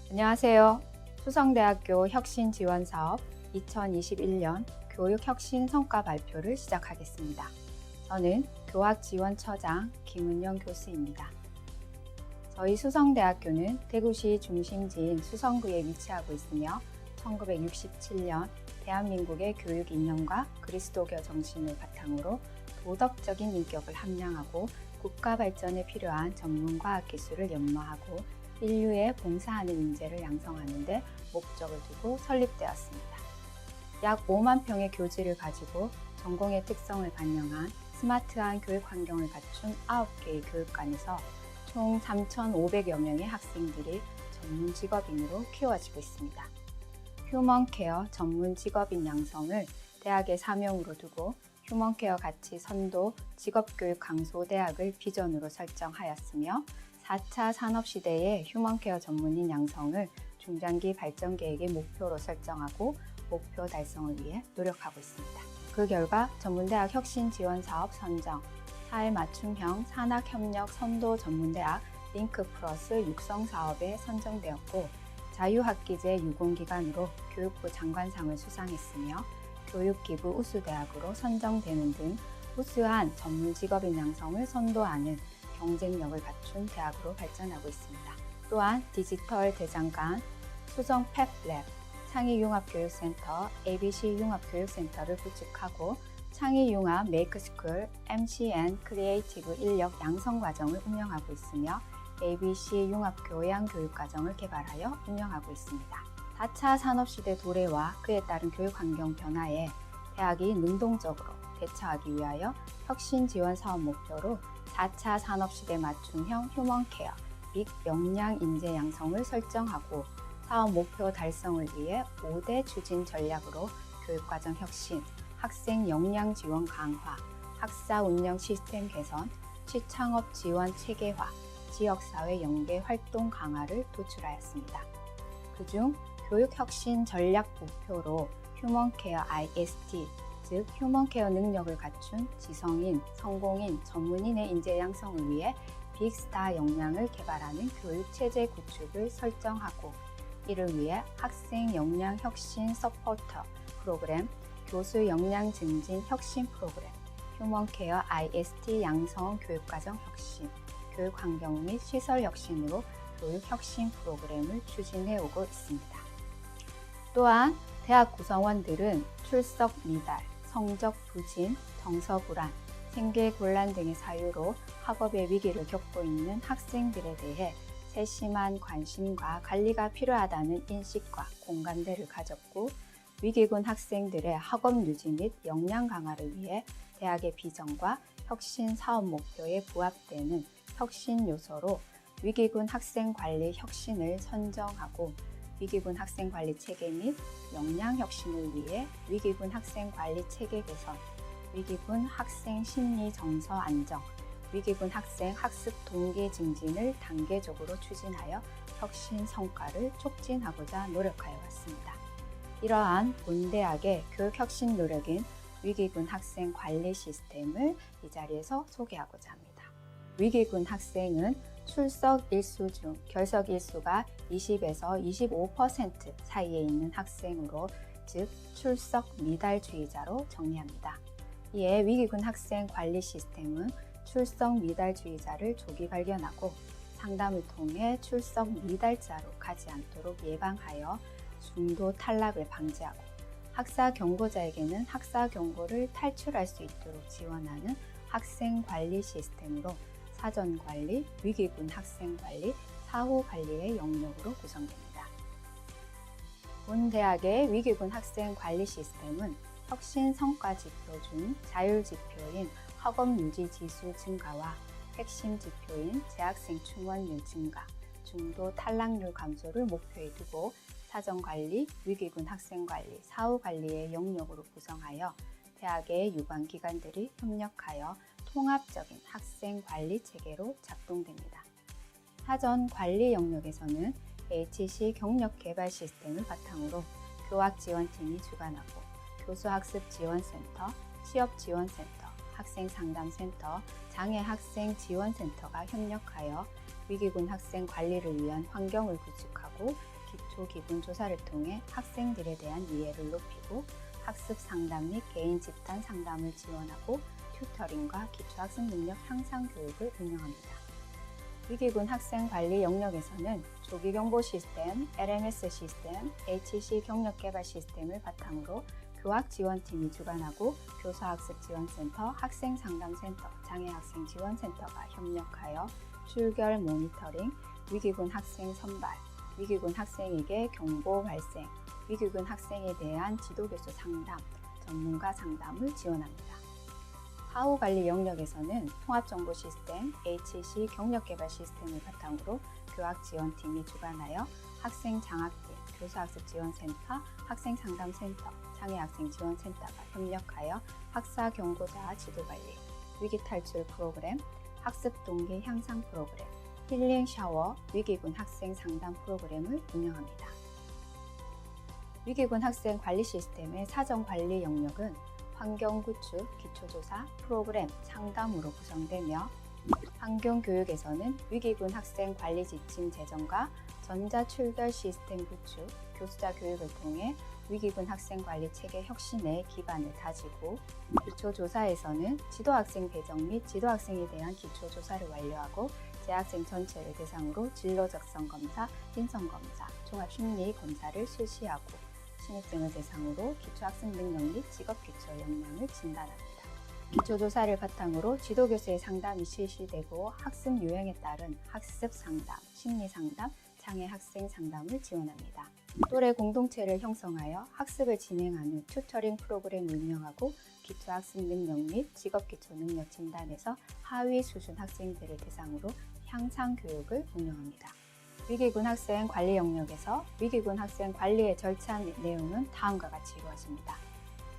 안녕하세요. 수성대학교 혁신지원사업 2021년 교육혁신 성과 발표를 시작하겠습니다. 저는 교학지원처장 김은영 교수입니다. 저희 수성대학교는 대구시 중심지인 수성구에 위치하고 있으며 1967년 대한민국의 교육 이념과 그리스도교 정신을 바탕으로 도덕적인 인격을 함양하고 국가 발전에 필요한 전문 과학 기술을 연마하고 인류에 봉사하는 인재를 양성하는 데 목적을 두고 설립되었습니다. 약 5만 평의 교지를 가지고 전공의 특성을 반영한 스마트한 교육 환경을 갖춘 9개의 교육관에서 총 3,500여 명의 학생들이 전문 직업인으로 키워지고 있습니다. 휴먼케어 전문 직업인 양성을 대학의 사명으로 두고 휴먼케어 가치 선도 직업교육 강소 대학을 비전으로 설정하였으며 4차 산업시대의 휴먼케어 전문인 양성을 중장기 발전 계획의 목표로 설정하고 목표 달성을 위해 노력하고 있습니다. 그 결과 전문대학 혁신지원사업 선정, 사회 맞춤형 산학협력 선도 전문대학 링크플러스 육성사업에 선정되었고 자유학기제 유공기관으로 교육부 장관상을 수상했으며 교육기부 우수대학으로 선정되는 등 우수한 전문 직업인 양성을 선도하는 경쟁력을 갖춘 대학으로 발전하고 있습니다. 또한 디지털 대장간, 수성 팹랩, 창의융합교육센터, ABC 융합교육센터를 구축하고 창의융합 메이크스쿨, MCN 크리에이티브 인력 양성 과정을 운영하고 있으며 ABC 융합교양교육과정을 개발하여 운영하고 있습니다. 4차 산업시대 도래와 그에 따른 교육환경 변화에 대학이 능동적으로 대처하기 위하여 혁신지원사업 목표로 4차 산업시대 맞춤형 휴먼케어 및 역량 인재 양성을 설정하고 사업 목표 달성을 위해 5대 추진 전략으로 교육과정 혁신, 학생 역량 지원 강화, 학사 운영 시스템 개선, 취창업 지원 체계화, 지역사회 연계 활동 강화를 도출하였습니다. 그중 교육혁신 전략 목표로 휴먼케어 IST, 즉 휴먼케어 능력을 갖춘 지성인, 성공인, 전문인의 인재 양성을 위해 빅스타 역량을 개발하는 교육체제 구축을 설정하고 이를 위해 학생 역량 혁신 서포터 프로그램, 교수 역량 증진 혁신 프로그램, 휴먼케어 IST 양성 교육과정 혁신, 교육환경 및 시설 혁신으로 교육혁신 프로그램을 추진해 오고 있습니다. 또한 대학 구성원들은 출석 미달, 성적 부진, 정서 불안, 생계 곤란 등의 사유로 학업의 위기를 겪고 있는 학생들에 대해 세심한 관심과 관리가 필요하다는 인식과 공감대를 가졌고 위기군 학생들의 학업 유지 및 역량 강화를 위해 대학의 비전과 혁신 사업 목표에 부합되는 혁신 요소로 위기군 학생 관리 혁신을 선정하고 위기군 학생 관리 체계 및 역량 혁신을 위해 위기군 학생 관리 체계 개선, 위기군 학생 심리 정서 안정, 위기군 학생 학습 동기 증진을 단계적으로 추진하여 혁신 성과를 촉진하고자 노력하여 왔습니다. 이러한 본대학의 교육혁신 노력인 위기군 학생 관리 시스템을 이 자리에서 소개하고자 합니다. 위기군 학생은 출석 일수 중 결석 일수가 20에서 25% 사이에 있는 학생으로 즉 출석 미달주의자로 정의합니다. 이에 위기군 학생 관리 시스템은 출석 미달주의자를 조기 발견하고 상담을 통해 출석 미달자로 가지 않도록 예방하여 중도 탈락을 방지하고 학사 경고자에게는 학사 경고를 탈출할 수 있도록 지원하는 학생 관리 시스템으로 사전 관리, 위기군 학생 관리, 사후 관리의 영역으로 구성됩니다. 본 대학의 위기군 학생 관리 시스템은 혁신 성과 지표 중 자율 지표인 학업 유지 지수 증가와 핵심 지표인 재학생 충원율 증가, 중도 탈락률 감소를 목표에 두고 사전 관리, 위기군 학생 관리, 사후 관리의 영역으로 구성하여 대학의 유관 기관들이 협력하여 통합적인 학생 관리 체계로 작동됩니다. 사전 관리 영역에서는 HC 경력 개발 시스템을 바탕으로 교학지원팀이 주관하고 교수학습지원센터, 취업지원센터, 학생상담센터, 장애학생지원센터가 협력하여 위기군 학생 관리를 위한 환경을 구축하고 기초기본조사를 통해 학생들에 대한 이해를 높이고 학습 상담 및 개인 집단 상담을 지원하고 튜터링과 기초학습 능력 향상 교육을 운영합니다. 위기군 학생 관리 영역에서는 조기경보 시스템, LMS 시스템, HC 경력 개발 시스템을 바탕으로 교학지원팀이 주관하고 교사학습지원센터, 학생상담센터, 장애학생지원센터가 협력하여 출결 모니터링, 위기군 학생 선발, 위기군 학생에게 경보 발생, 위기군 학생에 대한 지도교수 상담, 전문가 상담을 지원합니다. 하우관리 영역에서는 통합정보 시스템, HC 경력개발 시스템을 바탕으로 교학지원팀이 주관하여 학생장학팀, 교사학습지원센터, 학생상담센터, 장애학생지원센터가 협력하여 학사경고자 지도관리, 위기탈출 프로그램, 학습동기 향상 프로그램, 힐링샤워, 위기군 학생 상담 프로그램을 운영합니다. 위기군 학생 관리 시스템의 사정관리 영역은 환경구축, 기초조사, 프로그램, 상담으로 구성되며 환경교육에서는 위기군 학생 관리 지침 제정과 전자출결 시스템 구축, 교수자 교육을 통해 위기군 학생 관리 체계 혁신의 기반을 다지고 기초조사에서는 지도학생 배정 및 지도학생에 대한 기초조사를 완료하고 재학생 전체를 대상으로 진로적성 검사, 인성 검사, 종합심리 검사를 실시하고 신입생을 대상으로 기초학습 능력 및 직업기초 역량을 진단합니다. 기초조사를 바탕으로 지도교수의 상담이 실시되고 학습 유형에 따른 학습 상담, 심리 상담, 장애 학생 상담을 지원합니다. 또래 공동체를 형성하여 학습을 진행하는 튜터링 프로그램을 운영하고 기초학습 능력 및 직업기초 능력 진단에서 하위 수준 학생들을 대상으로 향상 교육을 운영합니다. 위기군 학생 관리 영역에서 위기군 학생 관리의 절차 및 내용은 다음과 같이 이루어집니다.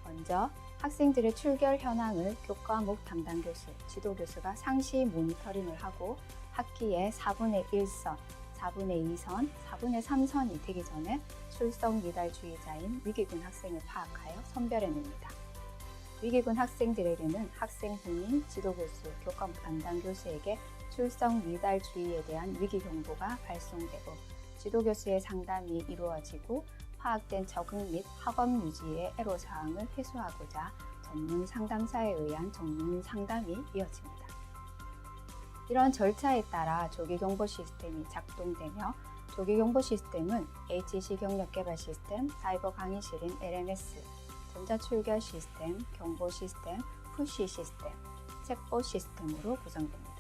먼저 학생들의 출결 현황을 교과목 담당 교수, 지도교수가 상시 모니터링을 하고 학기에 4분의 1선, 4분의 2선, 4분의 3선이 되기 전에 출석 미달주의자인 위기군 학생을 파악하여 선별해냅니다. 위기군 학생들에게는 학생 본인, 지도교수, 교과목 담당 교수에게 출석 미달주의에 대한 위기 경보가 발송되고 지도교수의 상담이 이루어지고 파악된 적응 및 학업 유지의 애로사항을 해소하고자 전문 상담사에 의한 전문 상담이 이어집니다. 이런 절차에 따라 조기경보 시스템이 작동되며 조기경보 시스템은 HC 경력개발 시스템, 사이버 강의실인 LMS, 전자출결 시스템, 경보 시스템, 푸시 시스템, 챗봇 시스템으로 구성됩니다.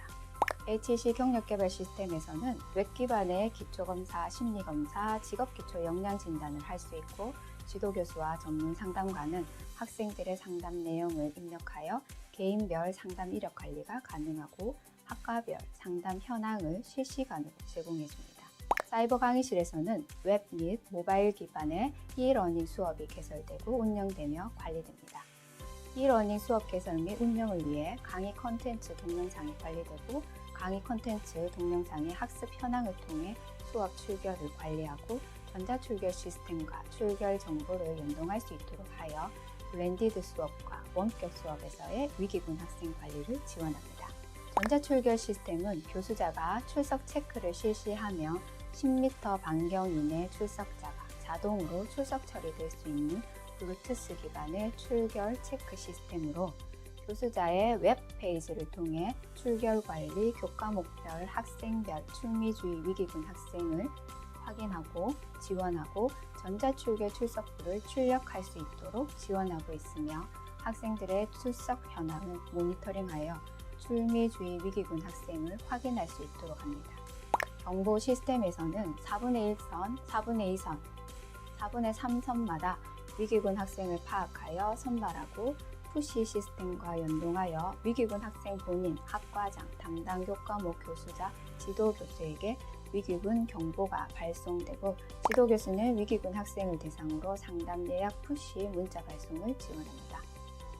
HC 경력개발 시스템에서는 웹 기반의 기초검사, 심리검사, 직업기초 역량 진단을 할 수 있고 지도교수와 전문 상담가는 학생들의 상담 내용을 입력하여 개인별 상담 이력 관리가 가능하고 학과별 상담 현황을 실시간으로 제공해줍니다. 사이버 강의실에서는 웹 및 모바일 기반의 e-러닝 수업이 개설되고 운영되며 관리됩니다. e-러닝 수업 개설 및 운영을 위해 강의 콘텐츠 동영상이 관리되고 강의 콘텐츠 동영상의 학습 현황을 통해 수업 출결을 관리하고 전자출결 시스템과 출결 정보를 연동할 수 있도록 하여 블렌디드 수업과 원격 수업에서의 위기군 학생 관리를 지원합니다. 전자출결 시스템은 교수자가 출석 체크를 실시하며 10m 반경 이내 출석자가 자동으로 출석 처리될 수 있는 블루투스 기반의 출결 체크 시스템으로 교수자의 웹페이지를 통해 출결 관리, 교과목별, 학생별, 출미주의 위기군 학생을 확인하고 지원하고 전자출결 출석부를 출력할 수 있도록 지원하고 있으며 학생들의 출석 현황을 모니터링하여 출미주의 위기군 학생을 확인할 수 있도록 합니다. 경보 시스템에서는 4분의 1선, 4분의 2선, 4분의 3선마다 위기군 학생을 파악하여 선발하고 푸시 시스템과 연동하여 위기군 학생 본인, 학과장, 담당 교과목 교수자, 지도교수에게 위기군 경보가 발송되고 지도교수는 위기군 학생을 대상으로 상담 예약 푸시 문자 발송을 지원합니다.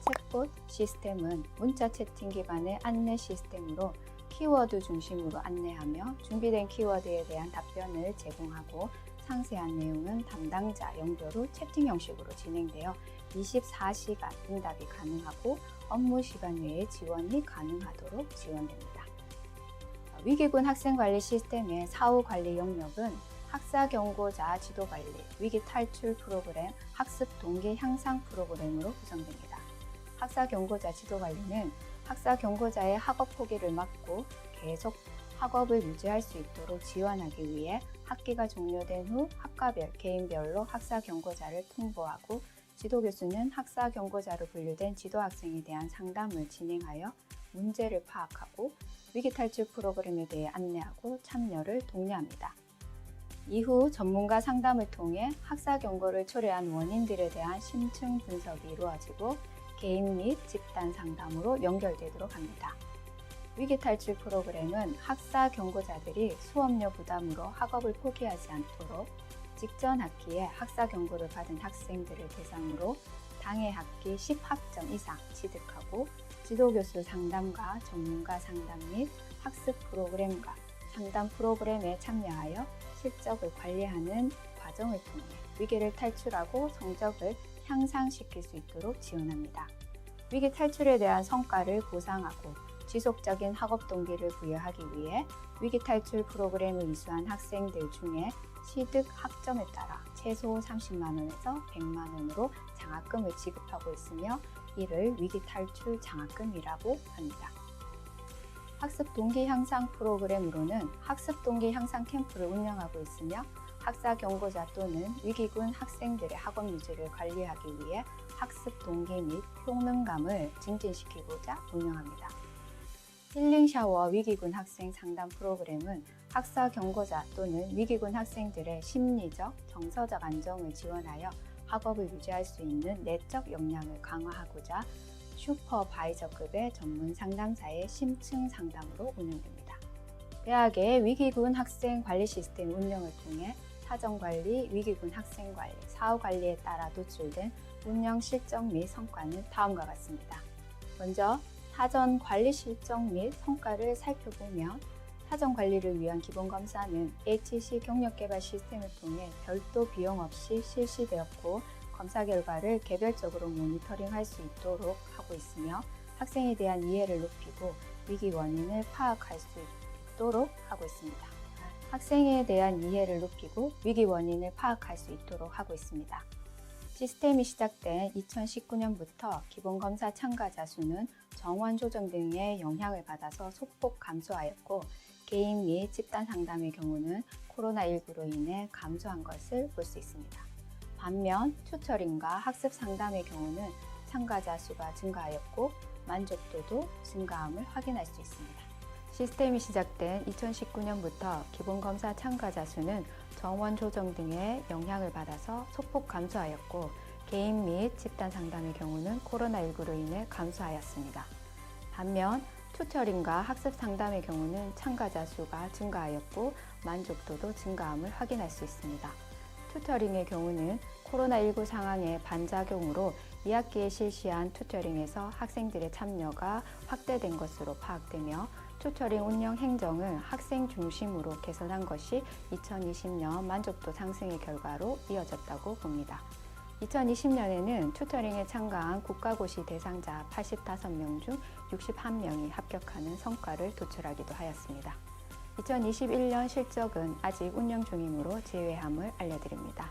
챗봇 시스템은 문자 채팅 기반의 안내 시스템으로 키워드 중심으로 안내하며 준비된 키워드에 대한 답변을 제공하고 상세한 내용은 담당자 연결 후 채팅 형식으로 진행되어 24시간 응답이 가능하고 업무 시간 외에 지원이 가능하도록 지원됩니다. 위기군 학생관리 시스템의 사후 관리 영역은 학사 경고자 지도관리, 위기 탈출 프로그램, 학습 동기 향상 프로그램으로 구성됩니다. 학사 경고자 지도관리는 학사 경고자의 학업 포기를 막고 계속 학업을 유지할 수 있도록 지원하기 위해 학기가 종료된 후 학과별, 개인별로 학사 경고자를 통보하고 지도교수는 학사 경고자로 분류된 지도학생에 대한 상담을 진행하여 문제를 파악하고 위기 탈출 프로그램에 대해 안내하고 참여를 독려합니다. 이후 전문가 상담을 통해 학사 경고를 초래한 원인들에 대한 심층 분석이 이루어지고 개인 및 집단 상담으로 연결되도록 합니다. 위기 탈출 프로그램은 학사 경고자들이 수업료 부담으로 학업을 포기하지 않도록 직전 학기에 학사 경고를 받은 학생들을 대상으로 당해 학기 10학점 이상 취득하고 지도교수 상담과 전문가 상담 및 학습 프로그램과 상담 프로그램에 참여하여 실적을 관리하는 과정을 통해 위기를 탈출하고 성적을 향상시킬 수 있도록 지원합니다. 위기 탈출에 대한 성과를 보상하고 지속적인 학업 동기를 부여하기 위해 위기 탈출 프로그램을 이수한 학생들 중에 취득 학점에 따라 최소 30만 원에서 100만 원으로 장학금을 지급하고 있으며 이를 위기 탈출 장학금이라고 합니다. 학습 동기 향상 프로그램으로는 학습 동기 향상 캠프를 운영하고 있으며 학사 경고자 또는 위기군 학생들의 학업 유지를 관리하기 위해 학습 동기 및 효능감을 증진시키고자 운영합니다. 힐링 샤워 위기군 학생 상담 프로그램은 학사 경고자 또는 위기군 학생들의 심리적, 정서적 안정을 지원하여 학업을 유지할 수 있는 내적 역량을 강화하고자 슈퍼바이저급의 전문 상담사의 심층 상담으로 운영됩니다. 대학의 위기군 학생 관리 시스템 운영을 통해 사정관리, 위기군 학생관리, 사후관리에 따라 도출된 운영 실적 및 성과는 다음과 같습니다. 먼저 사전 관리 실적 및 성과를 살펴보면 사전 관리를 위한 기본 검사는 HC 경력개발 시스템을 통해 별도 비용 없이 실시되었고 검사 결과를 개별적으로 모니터링할 수 있도록 하고 있으며 학생에 대한 이해를 높이고 위기 원인을 파악할 수 있도록 하고 있습니다. 학생에 대한 이해를 높이고 위기 원인을 파악할 수 있도록 하고 있습니다. 시스템이 시작된 2019년부터 기본검사 참가자 수는 정원 조정 등의 영향을 받아서 소폭 감소하였고 개인 및 집단 상담의 경우는 코로나19로 인해 감소한 것을 볼 수 있습니다. 반면 튜터링과 학습 상담의 경우는 참가자 수가 증가하였고 만족도도 증가함을 확인할 수 있습니다. 시스템이 시작된 2019년부터 기본검사 참가자 수는 정원 조정 등의 영향을 받아서 소폭 감소하였고 개인 및 집단 상담의 경우는 코로나19로 인해 감소하였습니다. 반면 튜터링과 학습 상담의 경우는 참가자 수가 증가하였고 만족도도 증가함을 확인할 수 있습니다. 튜터링의 경우는 코로나19 상황의 반작용으로 2학기에 실시한 튜터링에서 학생들의 참여가 확대된 것으로 파악되며 튜터링 운영 행정을 학생 중심으로 개선한 것이 2020년 만족도 상승의 결과로 이어졌다고 봅니다. 2020년에는 튜터링에 참가한 국가고시 대상자 85명 중 61명이 합격하는 성과를 도출하기도 하였습니다. 2021년 실적은 아직 운영 중이므로 제외함을 알려드립니다.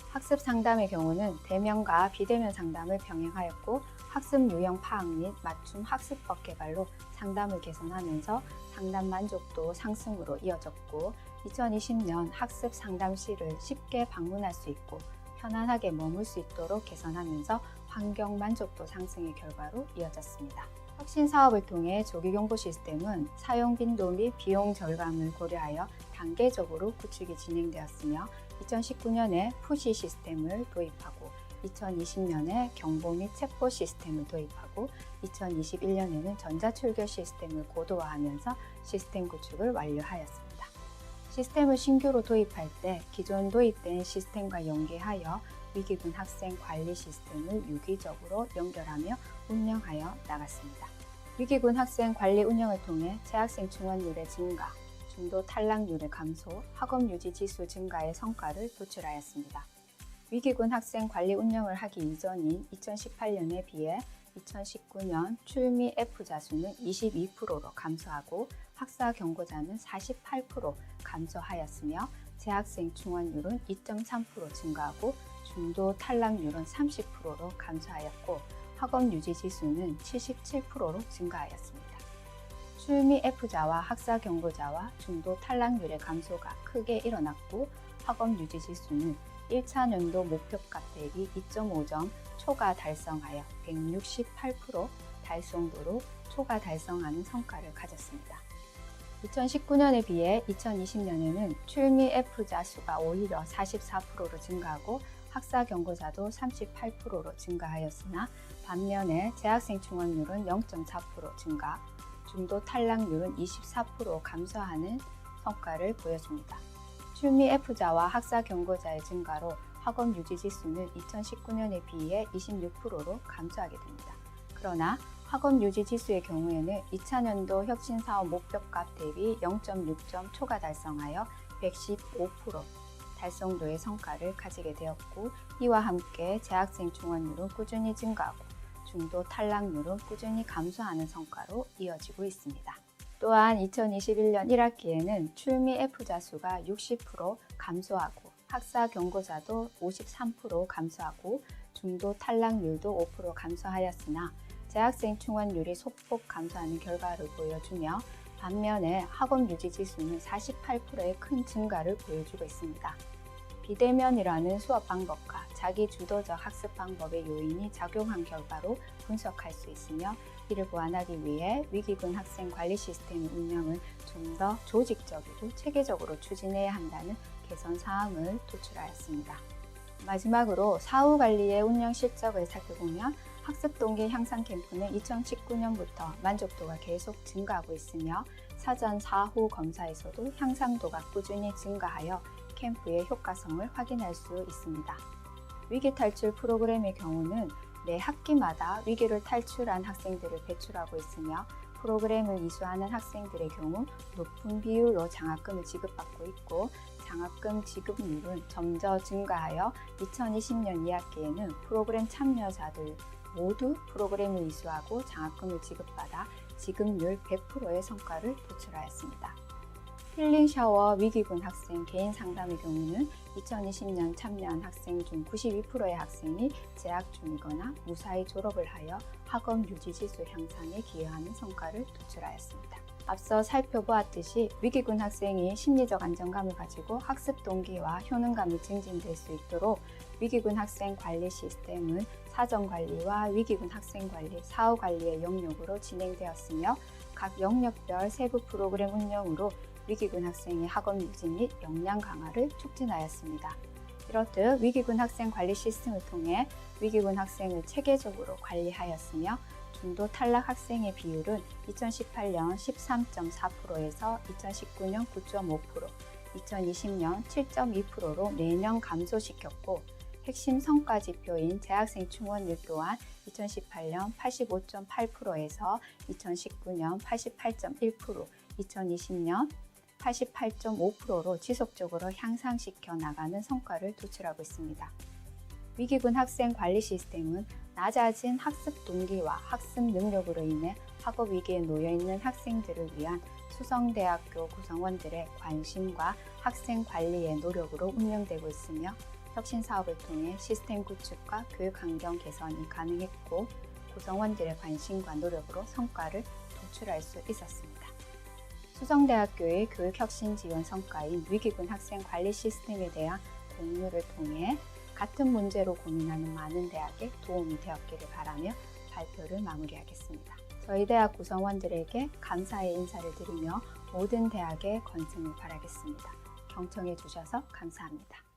학습 상담의 경우는 대면과 비대면 상담을 병행하였고 학습 유형 파악 및 맞춤 학습법 개발로 상담을 개선하면서 상담 만족도 상승으로 이어졌고 2020년 학습 상담실을 쉽게 방문할 수 있고 편안하게 머물 수 있도록 개선하면서 환경 만족도 상승의 결과로 이어졌습니다. 혁신 사업을 통해 조기 경보 시스템은 사용 빈도 및 비용 절감을 고려하여 단계적으로 구축이 진행되었으며 2019년에 푸시 시스템을 도입하고 2020년에 경보 및 체포 시스템을 도입하고 2021년에는 전자출결 시스템을 고도화하면서 시스템 구축을 완료하였습니다. 시스템을 신규로 도입할 때 기존 도입된 시스템과 연계하여 위기군 학생 관리 시스템을 유기적으로 연결하며 운영하여 나갔습니다. 위기군 학생 관리 운영을 통해 재학생 충원율의 증가, 중도 탈락률의 감소, 학업 유지 지수 증가의 성과를 도출하였습니다. 위기군 학생 관리 운영을 하기 이전인 2018년에 비해 2019년 출미 F자 수는 22%로 감소하고 학사 경고자는 48% 감소하였으며 재학생 충원율은 2.3% 증가하고 중도 탈락률은 30%로 감소하였고 학업 유지 지수는 77%로 증가하였습니다. 출미 F자와 학사 경고자와 중도 탈락률의 감소가 크게 일어났고 학업 유지 지수는 1차 년도 목표값 대비 2.5점 초과 달성하여 168% 달성도로 초과 달성하는 성과를 가졌습니다. 2019년에 비해 2020년에는 출미 F자 수가 오히려 44%로 증가하고 학사 경고자도 38%로 증가하였으나 반면에 재학생 충원율은 0.4% 증가, 중도 탈락률은 24% 감소하는 성과를 보여줍니다. 출미 F자와 학사 경고자의 증가로 학업 유지 지수는 2019년에 비해 26%로 감소하게 됩니다. 그러나 학업 유지 지수의 경우에는 2차 년도 혁신 사업 목표값 대비 0.6점 초과 달성하여 115% 달성도의 성과를 가지게 되었고 이와 함께 재학생 충원율은 꾸준히 증가하고 중도 탈락률은 꾸준히 감소하는 성과로 이어지고 있습니다. 또한 2021년 1학기에는 출미 F자 수가 60% 감소하고 학사 경고자도 53% 감소하고 중도 탈락률도 5% 감소하였으나 재학생 충원율이 소폭 감소하는 결과를 보여주며 반면에 학업 유지 지수는 48%의 큰 증가를 보여주고 있습니다. 비대면이라는 수업 방법과 자기 주도적 학습 방법의 요인이 작용한 결과로 분석할 수 있으며 이를 보완하기 위해 위기군 학생 관리 시스템 운영을 좀 더 조직적이고 체계적으로 추진해야 한다는 개선 사항을 도출하였습니다. 마지막으로 사후 관리의 운영 실적을 살펴보면 학습 동기 향상 캠프는 2019년부터 만족도가 계속 증가하고 있으며 사전 사후 검사에서도 향상도가 꾸준히 증가하여 캠프의 효과성을 확인할 수 있습니다. 위기 탈출 프로그램의 경우는 매 학기마다 위기를 탈출한 학생들을 배출하고 있으며 프로그램을 이수하는 학생들의 경우 높은 비율로 장학금을 지급받고 있고 장학금 지급률은 점점 증가하여 2020년 2학기에는 프로그램 참여자들 모두 프로그램을 이수하고 장학금을 지급받아 지급률 100%의 성과를 도출하였습니다. 힐링 샤워 위기군 학생 개인 상담의 경우는 2020년 참여한 학생 중 92%의 학생이 재학 중이거나 무사히 졸업을 하여 학업 유지 지수 향상에 기여하는 성과를 도출하였습니다. 앞서 살펴보았듯이 위기군 학생이 심리적 안정감을 가지고 학습 동기와 효능감이 증진될 수 있도록 위기군 학생 관리 시스템은 사정관리와 위기군 학생 관리, 사후 관리의 영역으로 진행되었으며 각 영역별 세부 프로그램 운영으로 위기군 학생의 학업 유지 및 역량 강화를 촉진하였습니다. 이렇듯 위기군 학생 관리 시스템을 통해 위기군 학생을 체계적으로 관리하였으며 중도 탈락 학생의 비율은 2018년 13.4%에서 2019년 9.5%, 2020년 7.2%로 매년 감소시켰고 핵심 성과 지표인 재학생 충원율 또한 2018년 85.8%에서 2019년 88.1%, 2020년 88.5%로 지속적으로 향상시켜 나가는 성과를 도출하고 있습니다. 위기군 학생 관리 시스템은 낮아진 학습 동기와 학습 능력으로 인해 학업 위기에 놓여 있는 학생들을 위한 수성대학교 구성원들의 관심과 학생 관리의 노력으로 운영되고 있으며 혁신 사업을 통해 시스템 구축과 교육 환경 개선이 가능했고 구성원들의 관심과 노력으로 성과를 도출할 수 있었습니다. 수성대학교의 교육혁신 지원 성과인 위기군 학생 관리 시스템에 대한 공유를 통해 같은 문제로 고민하는 많은 대학에 도움이 되었기를 바라며 발표를 마무리하겠습니다. 저희 대학 구성원들에게 감사의 인사를 드리며 모든 대학의 건승을 바라겠습니다. 경청해 주셔서 감사합니다.